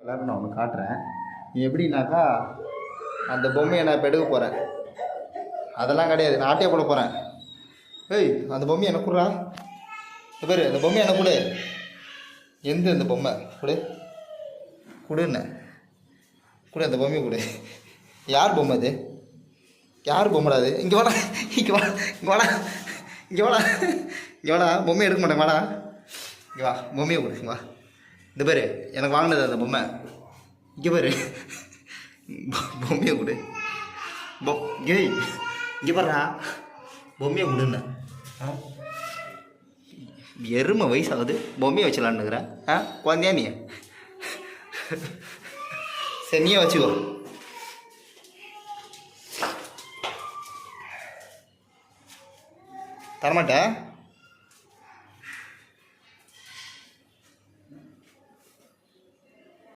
எல்லாரும் நான் ஒன்று காட்டுறேன். நீ எப்படின்னாக்கா அந்த பொம்மையை நான் இப்போ எடுக்க போகிறேன். அதெல்லாம் கிடையாது, நான் ஆட்டையை போட போகிறேன். ஏய் அந்த பொம்மையை எனக்கு கொடுறா. இந்த பேர் அந்த பொம்மையை எனக்கு கொடு. எந்த அந்த பொம்மை கொடு கொடுன்னு கொடு. அந்த பொம்மையை கொடு. யார் பொம்மை அது? யார் பொம்மைடா அது? இங்கே வாடா, இங்கே வா, இங்கே வாடா, இங்கே வாடா, இங்கே வாடா. பொம்மையை எடுக்க மாட்டேன், வாடா. இங்கே வா, பொம்மையை கொடு. வா, இந்த பேர் எனக்கு வாங்கினது அந்த பொம்மை. இங்கே பாரு, பொம்மையை கொடு. ஏய் இங்கே பாருடா, பொம்மையை கொடுன்னு. எருமை வயசாகுது, பொம்மையை வச்சலான்னுக்குறேன். குழந்தையா நீ? சரி நீயே வச்சுக்கோ. தரமாட்டேன்.